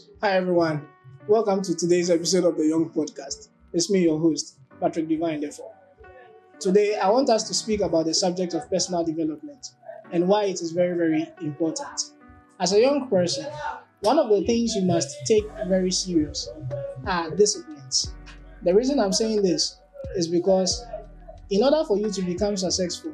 Hi everyone, welcome to today's episode of the Young Podcast. It's me, your host, Patrick Divine. Therefore, today I want us to speak about the subject of personal development and why it is very, very important. As a young person, one of the things you must take very serious are disciplines. The reason I'm saying this is because in order for you to become successful,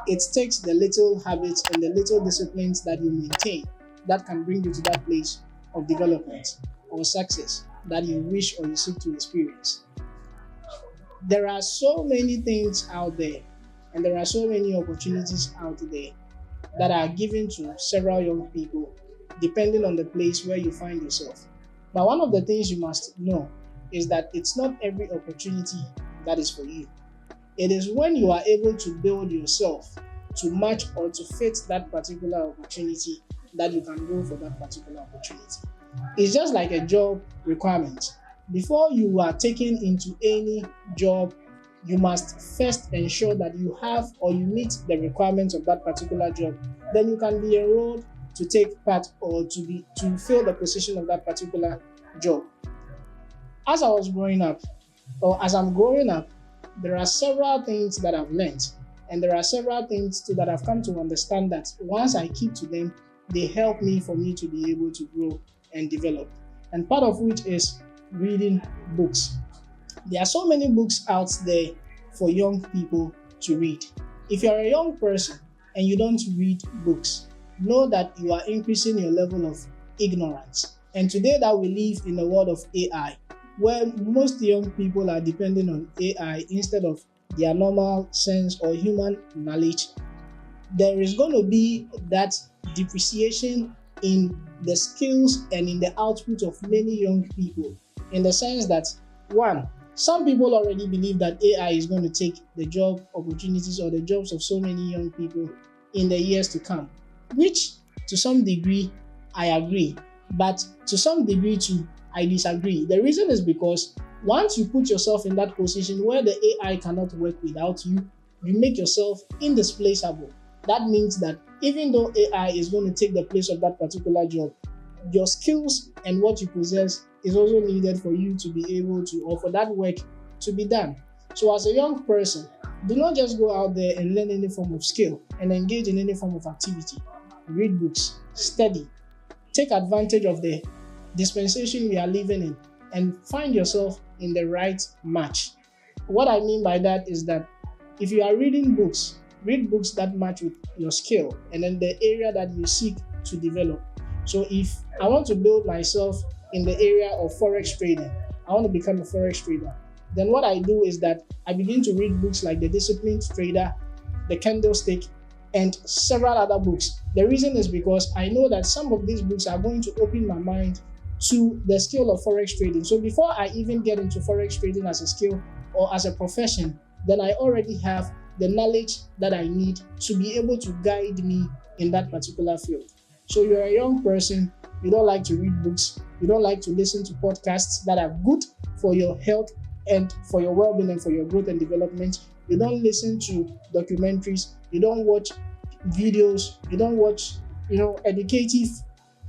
it takes the little habits and the little disciplines that you maintain that can bring you to that place of development or success that you wish or you seek to experience. There are so many things out there and there are so many opportunities out there that are given to several young people depending on the place where you find yourself. But one of the things you must know is that it's not every opportunity that is for you. It is when you are able to build yourself to match or to fit that particular opportunity that you can go for that particular opportunity. It's just like a job requirement. Before you are taken into any job, you must first ensure that you have or you meet the requirements of that particular job. Then you can be enrolled to take part or to fill the position of that particular job. As I was growing up, or as I'm growing up, there are several things that I've learned, and there are several things too that I've come to understand that once I keep to them, they help me for me to be able to grow and develop. And part of which is reading books. There are so many books out there for young people to read. If you're a young person and you don't read books, know that you are increasing your level of ignorance. And today that we live in the world of AI, where most young people are depending on AI instead of their normal sense or human knowledge, there is going to be that depreciation in the skills and in the output of many young people, in the sense that, one, some people already believe that AI is going to take the job opportunities or the jobs of so many young people in the years to come, which to some degree I agree, but to some degree too I disagree. The reason is because once you put yourself in that position where the AI cannot work without you, you make yourself indisplaceable. That means that even though AI is going to take the place of that particular job, your skills and what you possess is also needed for you to be able to, or for that work to be done. So as a young person, do not just go out there and learn any form of skill and engage in any form of activity. Read books, study, take advantage of the dispensation we are living in, and find yourself in the right match. What I mean by that is that if you are reading books, read books that match with your skill and then the area that you seek to develop. So if I want to build myself in the area of forex trading, I want to become a forex trader, then what I do is that I begin to read books like The Disciplined Trader, The Candlestick, and several other books. The reason is because I know that some of these books are going to open my mind to the skill of forex trading. So before I even get into forex trading as a skill or as a profession, then I already have the knowledge that I need to be able to guide me in that particular field. So you're a young person, you don't like to read books, you don't like to listen to podcasts that are good for your health and for your well-being and for your growth and development. You don't listen to documentaries, you don't watch videos, you don't watch, educative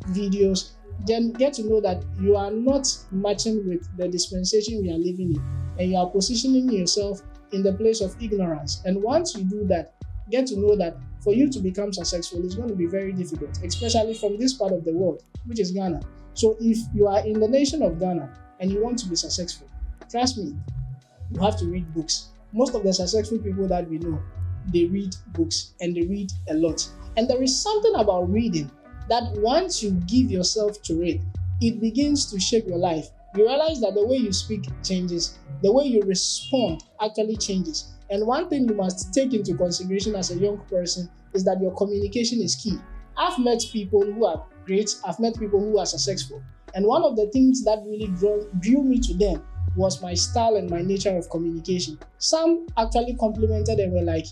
videos. Then get to know that you are not matching with the dispensation we are living in, and you are positioning yourself in the place of ignorance. And once you do that, get to know that for you to become successful, it's going to be very difficult, especially from this part of the world, which is Ghana. So if you are in the nation of Ghana and you want to be successful, trust me, you have to read books. Most of the successful people that we know, they read books and they read a lot. And there is something about reading that once you give yourself to it, it begins to shape your life. You realize that the way you speak changes, the way you respond actually changes. And one thing you must take into consideration as a young person is that your communication is key. I've met people who are great, I've met people who are successful. And one of the things that really drew me to them was my style and my nature of communication. Some actually complimented and were like,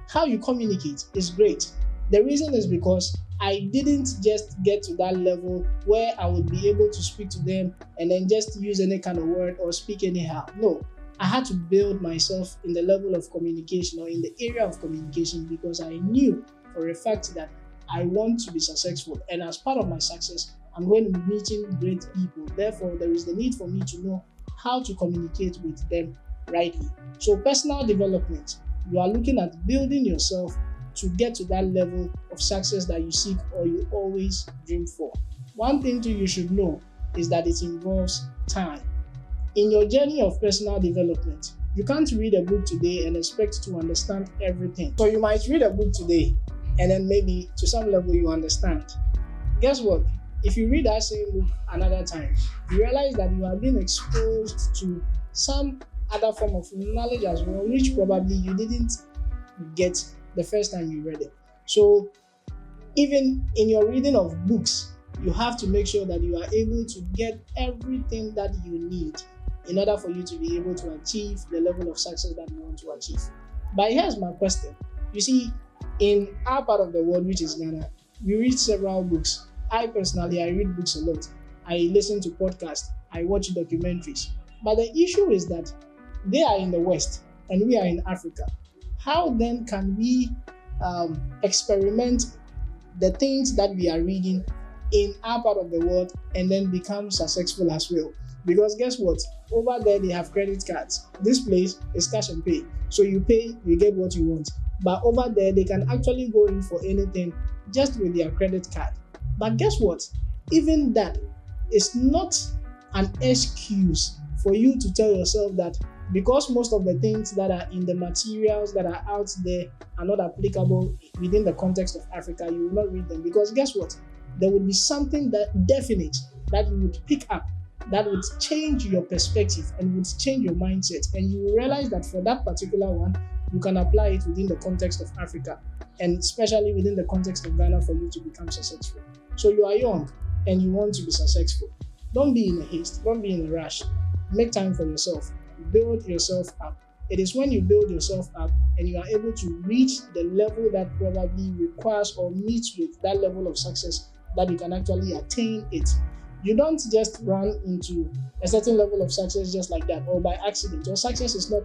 how you communicate is great. The reason is because I didn't just get to that level where I would be able to speak to them and then just use any kind of word or speak anyhow. No, I had to build myself in the level of communication or in the area of communication because I knew for a fact that I want to be successful. And as part of my success, I'm going to be meeting great people. Therefore, there is the need for me to know how to communicate with them rightly. So personal development, you are looking at building yourself to get to that level of success that you seek or you always dream for. One thing too you should know is that it involves time. In your journey of personal development, you can't read a book today and expect to understand everything. So you might read a book today and then maybe to some level you understand. Guess what? If you read that same book another time, you realize that you have been exposed to some other form of knowledge as well, which probably you didn't get the first time you read it. So even in your reading of books, you have to make sure that you are able to get everything that you need in order for you to be able to achieve the level of success that you want to achieve. But here's my question. You see, in our part of the world, which is Ghana, we read several books. I personally, I read books a lot. I listen to podcasts. I watch documentaries. But the issue is that they are in the West and we are in Africa. How then can we experiment the things that we are reading in our part of the world and then become successful as well? Because guess what? Over there, they have credit cards. This place is cash and pay. So you pay, you get what you want. But over there, they can actually go in for anything just with their credit card. But guess what? Even that is not an excuse for you to tell yourself that because most of the things that are in the materials that are out there are not applicable within the context of Africa, you will not read them. Because guess what? There would be something that definite that you would pick up that would change your perspective and would change your mindset. And you will realize that for that particular one, you can apply it within the context of Africa and especially within the context of Ghana for you to become successful. So you are young and you want to be successful. Don't be in a haste. Don't be in a rush. Make time for yourself. Build yourself up. It is when you build yourself up and you are able to reach the level that probably requires or meets with that level of success that you can actually attain it. You don't just run into a certain level of success just like that or by accident. Your success is not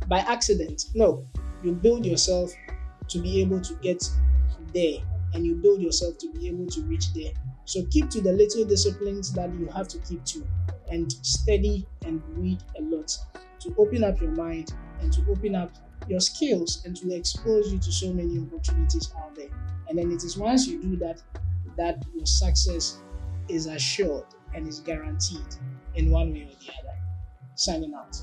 by accident. No, you build yourself to be able to get there and you build yourself to be able to reach there. So keep to the little disciplines that you have to keep to and study and read a lot to open up your mind and to open up your skills and to expose you to so many opportunities out there. And then it is once you do that, that your success is assured and is guaranteed in one way or the other. Signing out.